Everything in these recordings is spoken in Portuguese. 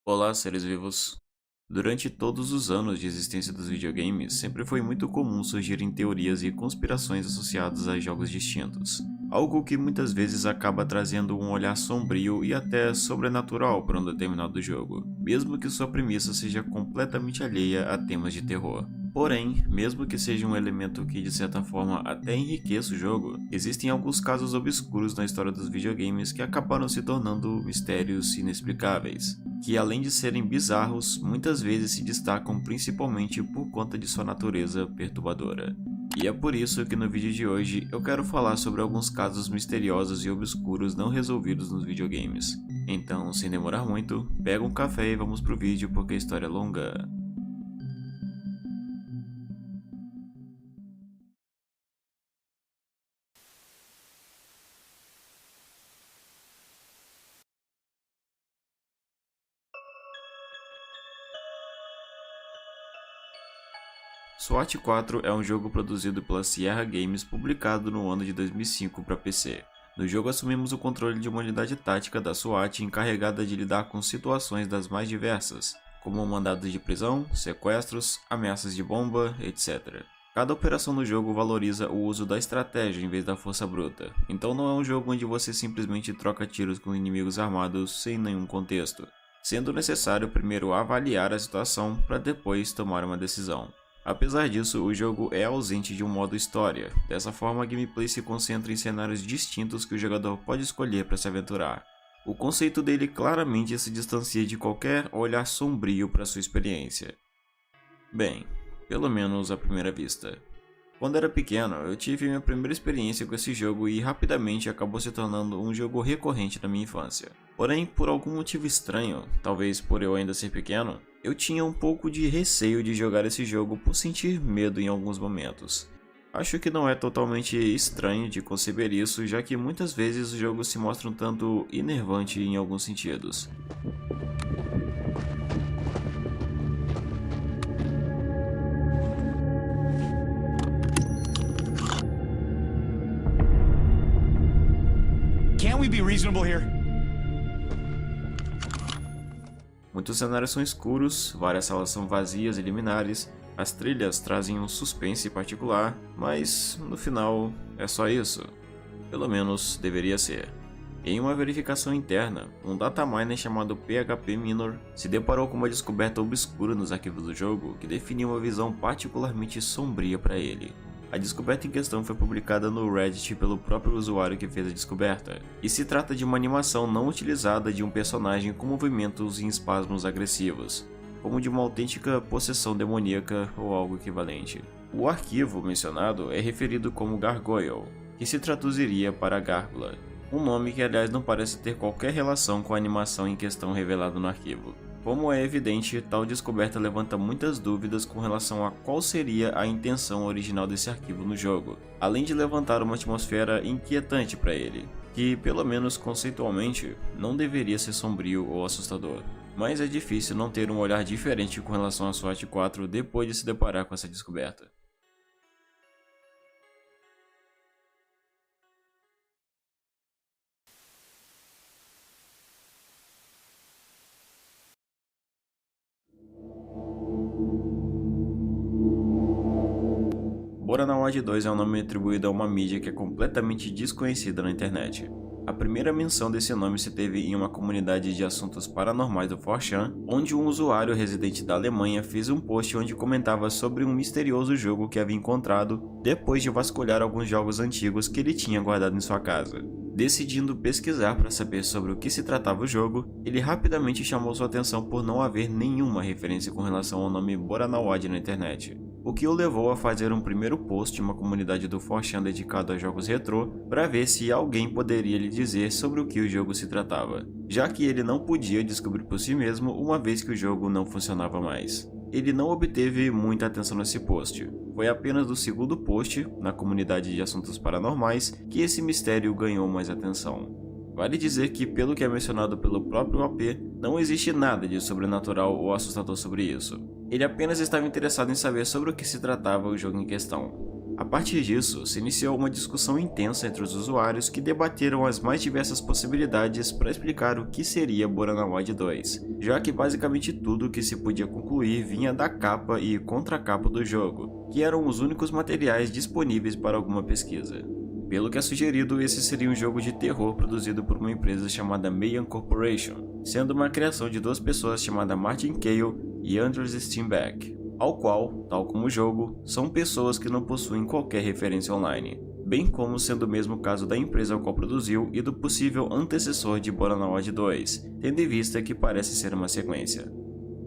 Olá, seres vivos! Durante todos os anos de existência dos videogames, sempre foi muito comum surgirem teorias e conspirações associadas a jogos distintos. Algo que muitas vezes acaba trazendo um olhar sombrio e até sobrenatural para um determinado jogo, mesmo que sua premissa seja completamente alheia a temas de terror. Porém, mesmo que seja um elemento que de certa forma até enriqueça o jogo, existem alguns casos obscuros na história dos videogames que acabaram se tornando mistérios inexplicáveis, que além de serem bizarros, muitas vezes se destacam principalmente por conta de sua natureza perturbadora. E é por isso que no vídeo de hoje eu quero falar sobre alguns casos misteriosos e obscuros não resolvidos nos videogames. Então, sem demorar muito, pega um café e vamos pro vídeo porque a história é longa. SWAT 4 é um jogo produzido pela Sierra Games publicado no ano de 2005 para PC. No jogo assumimos o controle de uma unidade tática da SWAT encarregada de lidar com situações das mais diversas, como mandados de prisão, sequestros, ameaças de bomba, etc. Cada operação no jogo valoriza o uso da estratégia em vez da força bruta, então não é um jogo onde você simplesmente troca tiros com inimigos armados sem nenhum contexto, sendo necessário primeiro avaliar a situação para depois tomar uma decisão. Apesar disso, o jogo é ausente de um modo história, dessa forma a gameplay se concentra em cenários distintos que o jogador pode escolher para se aventurar. O conceito dele claramente se distancia de qualquer olhar sombrio para sua experiência. Bem, pelo menos à primeira vista. Quando era pequeno, eu tive minha primeira experiência com esse jogo e rapidamente acabou se tornando um jogo recorrente na minha infância. Porém, por algum motivo estranho, talvez por eu ainda ser pequeno, eu tinha um pouco de receio de jogar esse jogo por sentir medo em alguns momentos. Acho que não é totalmente estranho de conceber isso, já que muitas vezes o jogo se mostra um tanto enervante em alguns sentidos. Can't we be reasonable here? Muitos cenários são escuros, várias salas são vazias e liminares, as trilhas trazem um suspense particular, mas no final é só isso. Pelo menos deveria ser. Em uma verificação interna, um dataminer chamado PHP Minor se deparou com uma descoberta obscura nos arquivos do jogo que definia uma visão particularmente sombria para ele. A descoberta em questão foi publicada no Reddit pelo próprio usuário que fez a descoberta, e se trata de uma animação não utilizada de um personagem com movimentos e espasmos agressivos, como de uma autêntica possessão demoníaca ou algo equivalente. O arquivo mencionado é referido como Gargoyle, que se traduziria para Gárgula, um nome que aliás não parece ter qualquer relação com a animação em questão revelada no arquivo. Como é evidente, tal descoberta levanta muitas dúvidas com relação a qual seria a intenção original desse arquivo no jogo, além de levantar uma atmosfera inquietante para ele, que, pelo menos conceitualmente, não deveria ser sombrio ou assustador. Mas é difícil não ter um olhar diferente com relação a SWAT 4 depois de se deparar com essa descoberta. Boranawad 2 é um nome atribuído a uma mídia que é completamente desconhecida na internet. A primeira menção desse nome se teve em uma comunidade de assuntos paranormais do 4chan, onde um usuário residente da Alemanha fez um post onde comentava sobre um misterioso jogo que havia encontrado depois de vasculhar alguns jogos antigos que ele tinha guardado em sua casa. Decidindo pesquisar para saber sobre o que se tratava o jogo, ele rapidamente chamou sua atenção por não haver nenhuma referência com relação ao nome Boranawad na internet, o que o levou a fazer um primeiro post em uma comunidade do 4chan dedicado a jogos retrô para ver se alguém poderia lhe dizer sobre o que o jogo se tratava, já que ele não podia descobrir por si mesmo uma vez que o jogo não funcionava mais. ele não obteve muita atenção nesse post. Foi apenas do segundo post, na comunidade de assuntos paranormais, que esse mistério ganhou mais atenção. Vale dizer que, pelo que é mencionado pelo próprio OP, não existe nada de sobrenatural ou assustador sobre isso. Ele apenas estava interessado em saber sobre o que se tratava o jogo em questão. A partir disso, se iniciou uma discussão intensa entre os usuários que debateram as mais diversas possibilidades para explicar o que seria Boranawad 2, já que basicamente tudo que se podia concluir vinha da capa e contracapa do jogo, que eram os únicos materiais disponíveis para alguma pesquisa. Pelo que é sugerido, esse seria um jogo de terror produzido por uma empresa chamada Mayan Corporation, sendo uma criação de duas pessoas chamadas Martin Cale e Andreas Steinbeck, ao qual, tal como o jogo, são pessoas que não possuem qualquer referência online, bem como sendo o mesmo caso da empresa ao qual produziu e do possível antecessor de Boranawad 2, tendo em vista que parece ser uma sequência.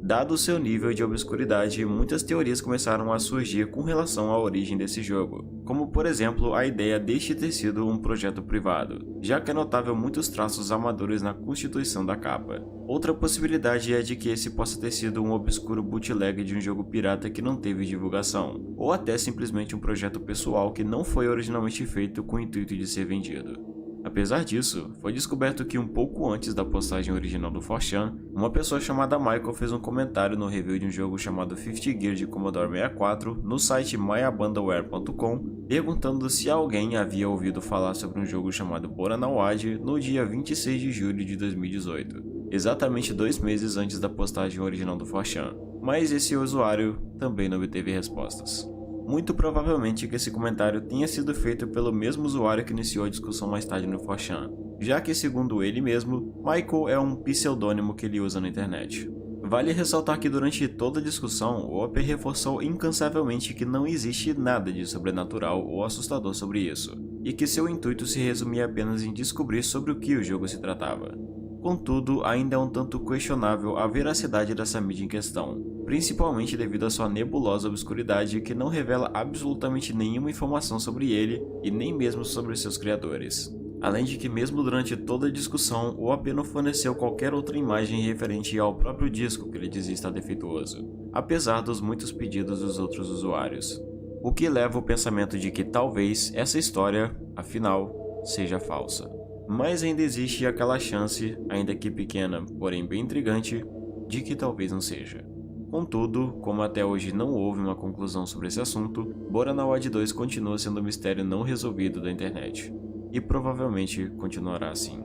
Dado o seu nível de obscuridade, muitas teorias começaram a surgir com relação à origem desse jogo, como por exemplo a ideia deste ter sido um projeto privado, já que é notável muitos traços amadores na constituição da capa. Outra possibilidade é de que esse possa ter sido um obscuro bootleg de um jogo pirata que não teve divulgação, ou até simplesmente um projeto pessoal que não foi originalmente feito com o intuito de ser vendido. Apesar disso, foi descoberto que um pouco antes da postagem original do 4chan, uma pessoa chamada Michael fez um comentário no review de um jogo chamado 50 Gear de Commodore 64 no site myabandaware.com, perguntando se alguém havia ouvido falar sobre um jogo chamado Boranawad no dia 26 de julho de 2018, exatamente 2 meses antes da postagem original do 4chan, mas esse usuário também não obteve respostas. Muito provavelmente que esse comentário tenha sido feito pelo mesmo usuário que iniciou a discussão mais tarde no 4chan, já que, segundo ele mesmo, Michael é um pseudônimo que ele usa na internet. Vale ressaltar que durante toda a discussão, o OP reforçou incansavelmente que não existe nada de sobrenatural ou assustador sobre isso, e que seu intuito se resumia apenas em descobrir sobre o que o jogo se tratava. Contudo, ainda é um tanto questionável a veracidade dessa mídia em questão, principalmente devido à sua nebulosa obscuridade que não revela absolutamente nenhuma informação sobre ele e nem mesmo sobre seus criadores. Além de que mesmo durante toda a discussão, o OP não forneceu qualquer outra imagem referente ao próprio disco que ele dizia estar defeituoso, apesar dos muitos pedidos dos outros usuários. O que leva ao pensamento de que talvez essa história, afinal, seja falsa. Mas ainda existe aquela chance, ainda que pequena, porém bem intrigante, de que talvez não seja. Contudo, como até hoje não houve uma conclusão sobre esse assunto, Boranawad 2 continua sendo um mistério não resolvido da internet, e provavelmente continuará assim.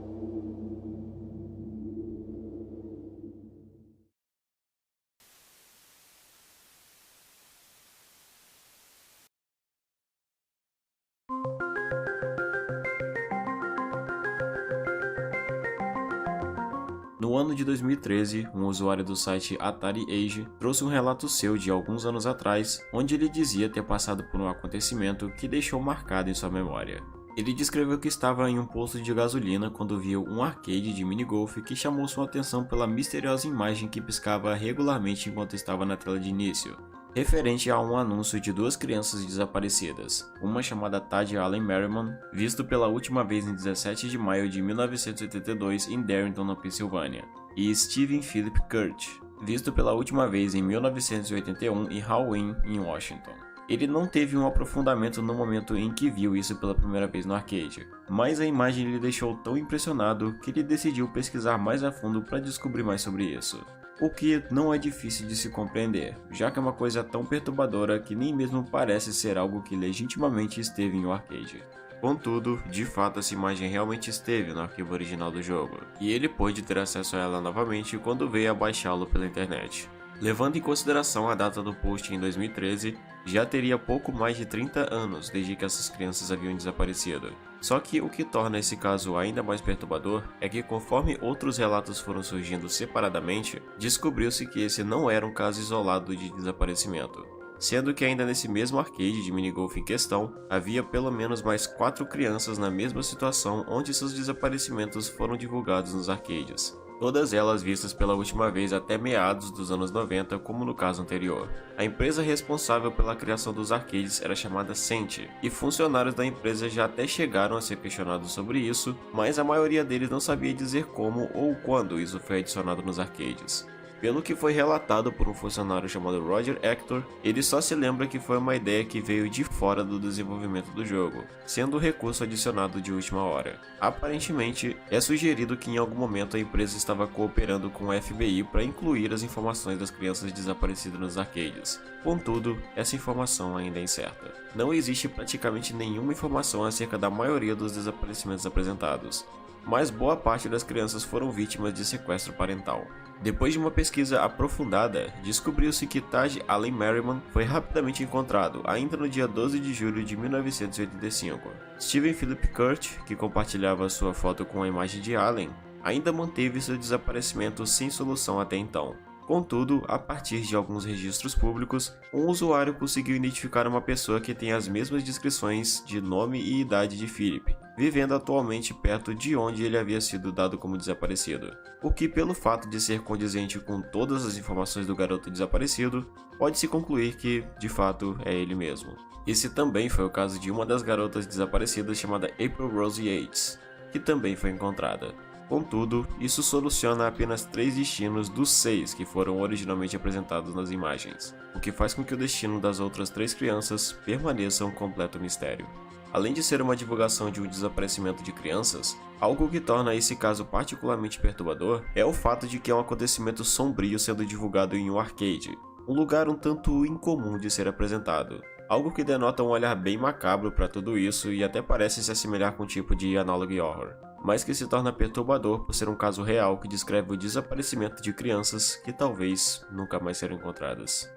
No ano de 2013, um usuário do site Atari Age trouxe um relato seu de alguns anos atrás, onde ele dizia ter passado por um acontecimento que deixou marcado em sua memória. Ele descreveu que estava em um posto de gasolina quando viu um arcade de minigolf que chamou sua atenção pela misteriosa imagem que piscava regularmente enquanto estava na tela de início, referente a um anúncio de duas crianças desaparecidas, uma chamada Tadia Allen Merriman, visto pela última vez em 17 de maio de 1982 em Darrington, na Pensilvânia, e Stephen Philip Kurt, visto pela última vez em 1981 em Halloween, em Washington. Ele não teve um aprofundamento no momento em que viu isso pela primeira vez no arcade, mas a imagem lhe deixou tão impressionado que ele decidiu pesquisar mais a fundo para descobrir mais sobre isso. O que não é difícil de se compreender, já que é uma coisa tão perturbadora que nem mesmo parece ser algo que legitimamente esteve em um arcade. Contudo, de fato essa imagem realmente esteve no arquivo original do jogo, e ele pôde ter acesso a ela novamente quando veio a baixá-lo pela internet. Levando em consideração a data do post em 2013, já teria pouco mais de 30 anos desde que essas crianças haviam desaparecido. Só que o que torna esse caso ainda mais perturbador é que, conforme outros relatos foram surgindo separadamente, descobriu-se que esse não era um caso isolado de desaparecimento, sendo que ainda nesse mesmo arcade de minigolf em questão, havia pelo menos mais 4 crianças na mesma situação onde seus desaparecimentos foram divulgados nos arcades. Todas elas vistas pela última vez até meados dos anos 90, como no caso anterior. A empresa responsável pela criação dos arcades era chamada Senti, e funcionários da empresa já até chegaram a ser questionados sobre isso, mas a maioria deles não sabia dizer como ou quando isso foi adicionado nos arcades. Pelo que foi relatado por um funcionário chamado Roger Hector, ele só se lembra que foi uma ideia que veio de fora do desenvolvimento do jogo, sendo um recurso adicionado de última hora. Aparentemente, é sugerido que em algum momento a empresa estava cooperando com o FBI para incluir as informações das crianças desaparecidas nos arcades. Contudo, essa informação ainda é incerta. Não existe praticamente nenhuma informação acerca da maioria dos desaparecimentos apresentados, mas boa parte das crianças foram vítimas de sequestro parental. Depois de uma pesquisa aprofundada, descobriu-se que Taj Allen Merriman foi rapidamente encontrado, ainda no dia 12 de julho de 1985. Steven Philip Kurt, que compartilhava sua foto com a imagem de Allen, ainda manteve seu desaparecimento sem solução até então. Contudo, a partir de alguns registros públicos, um usuário conseguiu identificar uma pessoa que tem as mesmas descrições de nome e idade de Philip, vivendo atualmente perto de onde ele havia sido dado como desaparecido, o que, pelo fato de ser condizente com todas as informações do garoto desaparecido, pode-se concluir que, de fato, é ele mesmo. Esse também foi o caso de uma das garotas desaparecidas chamada April Rose Yates, que também foi encontrada. Contudo, isso soluciona apenas 3 destinos dos 6 que foram originalmente apresentados nas imagens, o que faz com que o destino das outras 3 crianças permaneça um completo mistério. Além de ser uma divulgação de um desaparecimento de crianças, algo que torna esse caso particularmente perturbador é o fato de que é um acontecimento sombrio sendo divulgado em um arcade, um lugar um tanto incomum de ser apresentado. Algo que denota um olhar bem macabro para tudo isso e até parece se assemelhar com um tipo de analog horror, mas que se torna perturbador por ser um caso real que descreve o desaparecimento de crianças que talvez nunca mais serão encontradas.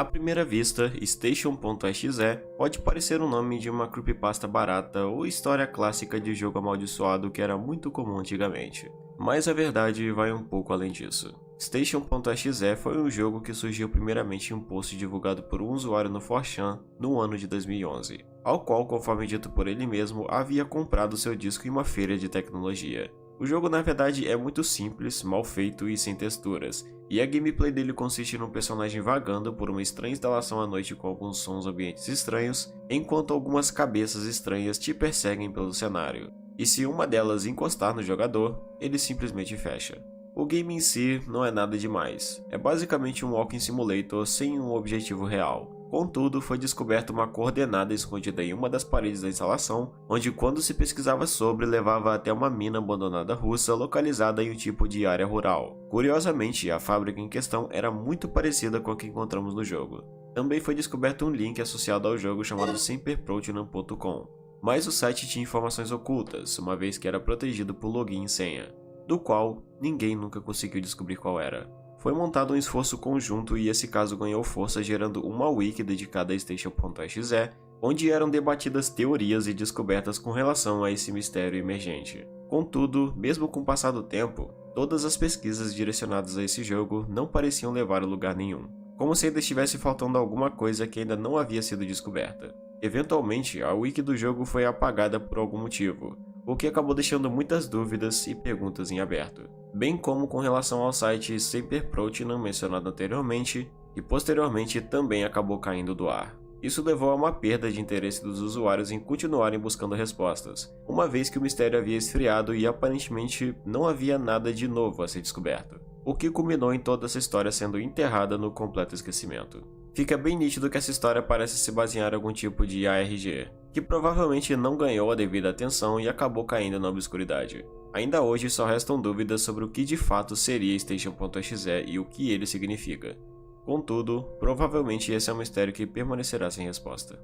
À primeira vista, Station.exe pode parecer o nome de uma creepypasta barata ou história clássica de jogo amaldiçoado que era muito comum antigamente. Mas a verdade vai um pouco além disso. Station.exe foi um jogo que surgiu primeiramente em um post divulgado por um usuário no 4chan no ano de 2011, ao qual, conforme dito por ele mesmo, havia comprado seu disco em uma feira de tecnologia. O jogo na verdade é muito simples, mal feito e sem texturas, e a gameplay dele consiste num personagem vagando por uma estranha instalação à noite com alguns sons ambientes estranhos, enquanto algumas cabeças estranhas te perseguem pelo cenário. E se uma delas encostar no jogador, ele simplesmente fecha. O game em si não é nada demais, é basicamente um walking simulator sem um objetivo real. Contudo, foi descoberta uma coordenada escondida em uma das paredes da instalação, onde quando se pesquisava sobre, levava até uma mina abandonada russa localizada em um tipo de área rural. Curiosamente, a fábrica em questão era muito parecida com a que encontramos no jogo. Também foi descoberto um link associado ao jogo chamado semperprotinam.com, mas o site tinha informações ocultas, uma vez que era protegido por login e senha, do qual ninguém nunca conseguiu descobrir qual era. Foi montado um esforço conjunto e esse caso ganhou força gerando uma wiki dedicada a Station.exe, onde eram debatidas teorias e descobertas com relação a esse mistério emergente. Contudo, mesmo com o passar do tempo, todas as pesquisas direcionadas a esse jogo não pareciam levar a lugar nenhum, como se ainda estivesse faltando alguma coisa que ainda não havia sido descoberta. Eventualmente, a wiki do jogo foi apagada por algum motivo, o que acabou deixando muitas dúvidas e perguntas em aberto, bem como com relação ao site Semperprotinam mencionado anteriormente, e posteriormente também acabou caindo do ar. Isso levou a uma perda de interesse dos usuários em continuarem buscando respostas, uma vez que o mistério havia esfriado e aparentemente não havia nada de novo a ser descoberto, o que culminou em toda essa história sendo enterrada no completo esquecimento. Fica bem nítido que essa história parece se basear em algum tipo de ARG, que provavelmente não ganhou a devida atenção e acabou caindo na obscuridade. Ainda hoje só restam dúvidas sobre o que de fato seria Station.exe e o que ele significa. Contudo, provavelmente esse é um mistério que permanecerá sem resposta.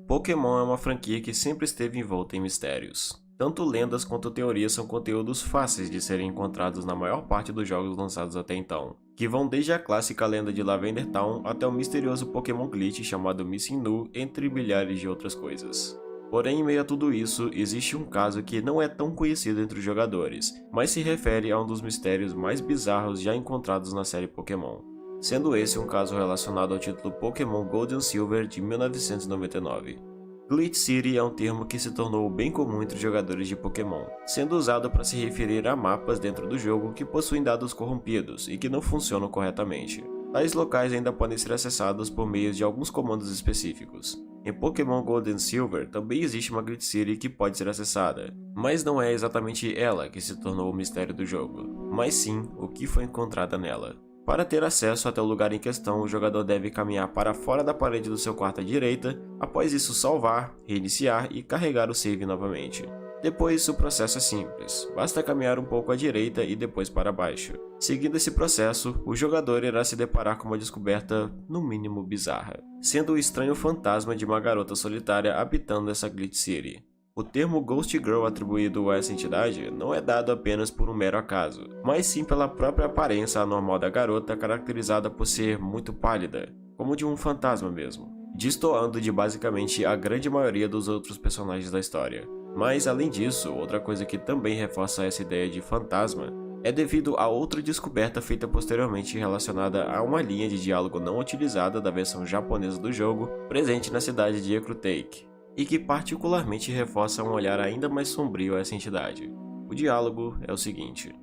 Pokémon é uma franquia que sempre esteve envolta em mistérios. Tanto lendas quanto teorias são conteúdos fáceis de serem encontrados na maior parte dos jogos lançados até então, que vão desde a clássica lenda de Lavender Town até o misterioso Pokémon glitch chamado Missing Nu, entre milhares de outras coisas. Porém, em meio a tudo isso, existe um caso que não é tão conhecido entre os jogadores, mas se refere a um dos mistérios mais bizarros já encontrados na série Pokémon, sendo esse um caso relacionado ao título Pokémon Gold and Silver de 1999. Glitch City é um termo que se tornou bem comum entre os jogadores de Pokémon, sendo usado para se referir a mapas dentro do jogo que possuem dados corrompidos e que não funcionam corretamente. Tais locais ainda podem ser acessados por meio de alguns comandos específicos. Em Pokémon Gold and Silver também existe uma Glitch City que pode ser acessada, mas não é exatamente ela que se tornou o mistério do jogo, mas sim o que foi encontrada nela. Para ter acesso até o lugar em questão, o jogador deve caminhar para fora da parede do seu quarto à direita, após isso salvar, reiniciar e carregar o save novamente. Depois, o processo é simples, basta caminhar um pouco à direita e depois para baixo. Seguindo esse processo, o jogador irá se deparar com uma descoberta, no mínimo bizarra, sendo o estranho fantasma de uma garota solitária habitando essa Glitch City. O termo Ghost Girl atribuído a essa entidade não é dado apenas por um mero acaso, mas sim pela própria aparência anormal da garota, caracterizada por ser muito pálida, como de um fantasma mesmo, destoando de basicamente a grande maioria dos outros personagens da história. Mas além disso, outra coisa que também reforça essa ideia de fantasma é devido a outra descoberta feita posteriormente relacionada a uma linha de diálogo não utilizada da versão japonesa do jogo, presente na cidade de Ecruteak, e que particularmente reforça um olhar ainda mais sombrio a essa entidade. O diálogo é o seguinte: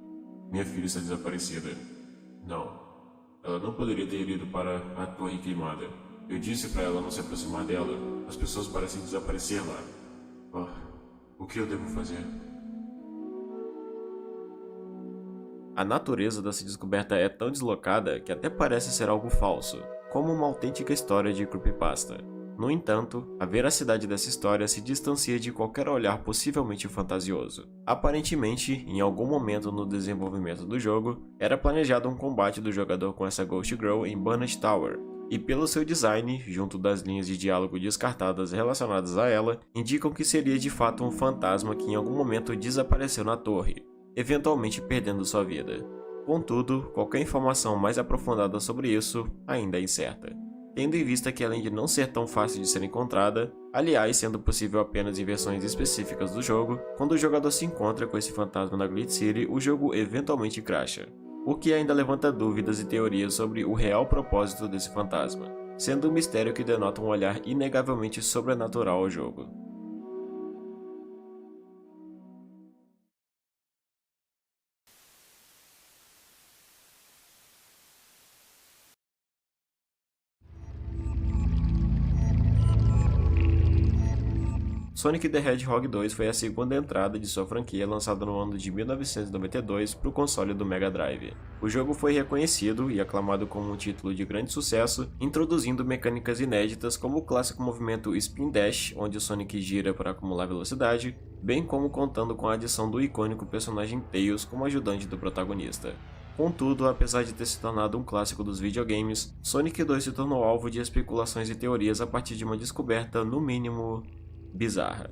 Minha filha está desaparecida. Não, ela não poderia ter ido para a torre queimada. Eu disse para ela não se aproximar dela. As pessoas parecem desaparecer lá. O que eu devo fazer? A natureza dessa descoberta é tão deslocada que até parece ser algo falso, como uma autêntica história de creepypasta. No entanto, a veracidade dessa história se distancia de qualquer olhar possivelmente fantasioso. Aparentemente, em algum momento no desenvolvimento do jogo, era planejado um combate do jogador com essa Ghost Girl em Burnet Tower, e pelo seu design, junto das linhas de diálogo descartadas relacionadas a ela, indicam que seria de fato um fantasma que em algum momento desapareceu na torre, eventualmente perdendo sua vida. Contudo, qualquer informação mais aprofundada sobre isso ainda é incerta. Tendo em vista que além de não ser tão fácil de ser encontrada, aliás sendo possível apenas em versões específicas do jogo, quando o jogador se encontra com esse fantasma na Glitch City, o jogo eventualmente crasha, o que ainda levanta dúvidas e teorias sobre o real propósito desse fantasma, sendo um mistério que denota um olhar inegavelmente sobrenatural ao jogo. Sonic the Hedgehog 2 foi a segunda entrada de sua franquia lançada no ano de 1992 para o console do Mega Drive. O jogo foi reconhecido e aclamado como um título de grande sucesso, introduzindo mecânicas inéditas como o clássico movimento Spin Dash, onde o Sonic gira para acumular velocidade, bem como contando com a adição do icônico personagem Tails como ajudante do protagonista. Contudo, apesar de ter se tornado um clássico dos videogames, Sonic 2 se tornou alvo de especulações e teorias a partir de uma descoberta, no mínimo, bizarra.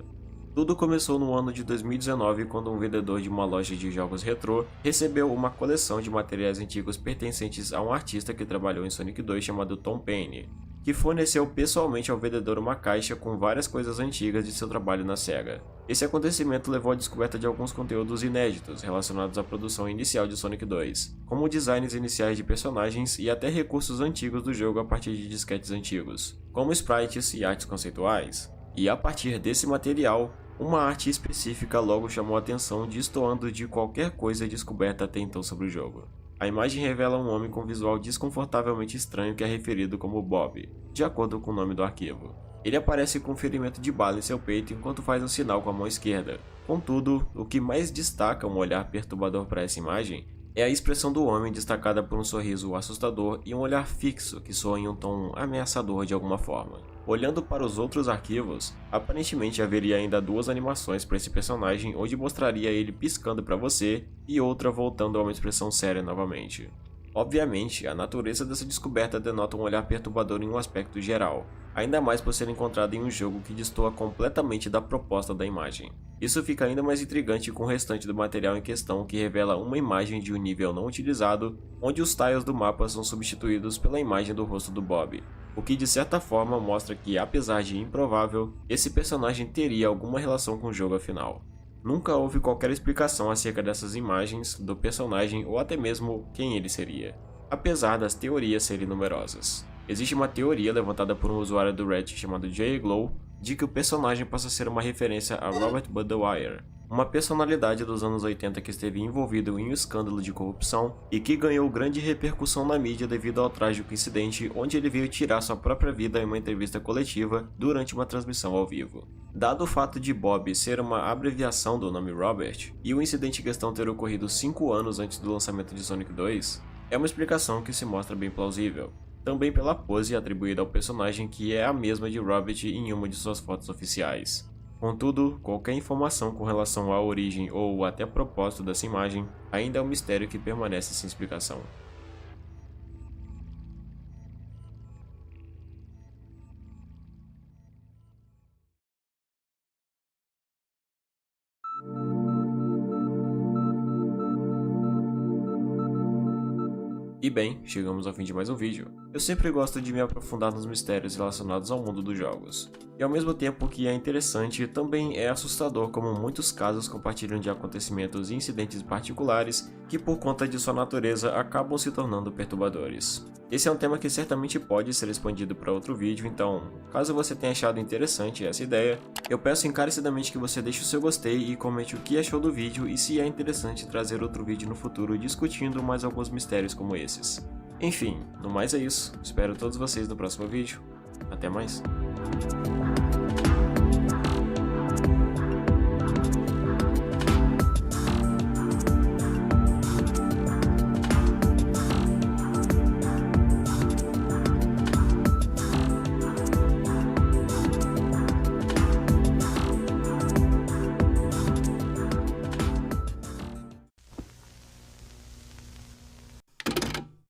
Tudo começou no ano de 2019 quando um vendedor de uma loja de jogos retrô recebeu uma coleção de materiais antigos pertencentes a um artista que trabalhou em Sonic 2 chamado Tom Payne, que forneceu pessoalmente ao vendedor uma caixa com várias coisas antigas de seu trabalho na SEGA. Esse acontecimento levou à descoberta de alguns conteúdos inéditos relacionados à produção inicial de Sonic 2, como designs iniciais de personagens e até recursos antigos do jogo a partir de disquetes antigos, como sprites e artes conceituais. E a partir desse material, uma arte específica logo chamou a atenção, destoando de qualquer coisa descoberta até então sobre o jogo. A imagem revela um homem com visual desconfortavelmente estranho que é referido como Bob, de acordo com o nome do arquivo. Ele aparece com um ferimento de bala em seu peito enquanto faz um sinal com a mão esquerda. Contudo, o que mais destaca um olhar perturbador para essa imagem é a expressão do homem destacada por um sorriso assustador e um olhar fixo que soa em um tom ameaçador de alguma forma. Olhando para os outros arquivos, aparentemente haveria ainda duas animações para esse personagem onde mostraria ele piscando para você e outra voltando a uma expressão séria novamente. Obviamente, a natureza dessa descoberta denota um olhar perturbador em um aspecto geral. ainda mais por ser encontrado em um jogo que destoa completamente da proposta da imagem. Isso fica ainda mais intrigante com o restante do material em questão, que revela uma imagem de um nível não utilizado, onde os tiles do mapa são substituídos pela imagem do rosto do Bob, o que de certa forma mostra que, apesar de improvável, esse personagem teria alguma relação com o jogo afinal. Nunca houve qualquer explicação acerca dessas imagens, do personagem ou até mesmo quem ele seria, apesar das teorias serem numerosas. Existe uma teoria levantada por um usuário do Reddit chamado Jay Glow de que o personagem possa ser uma referência a Robert Budweiser, uma personalidade dos anos 80 que esteve envolvido em um escândalo de corrupção e que ganhou grande repercussão na mídia devido ao trágico incidente onde ele veio tirar sua própria vida em uma entrevista coletiva durante uma transmissão ao vivo. Dado o fato de Bob ser uma abreviação do nome Robert e o incidente em questão ter ocorrido 5 anos antes do lançamento de Sonic 2, é uma explicação que se mostra bem plausível. Também pela pose atribuída ao personagem, que é a mesma de Robert em uma de suas fotos oficiais. Contudo, qualquer informação com relação à origem ou até propósito dessa imagem ainda é um mistério que permanece sem explicação. E bem, chegamos ao fim de mais um vídeo. Eu sempre gosto de me aprofundar nos mistérios relacionados ao mundo dos jogos. E ao mesmo tempo que é interessante, também é assustador como muitos casos compartilham de acontecimentos e incidentes particulares que, por conta de sua natureza, acabam se tornando perturbadores. Esse é um tema que certamente pode ser expandido para outro vídeo, então, caso você tenha achado interessante essa ideia, eu peço encarecidamente que você deixe o seu gostei e comente o que achou do vídeo e se é interessante trazer outro vídeo no futuro discutindo mais alguns mistérios como esses. Enfim, no mais é isso, espero todos vocês no próximo vídeo, até mais!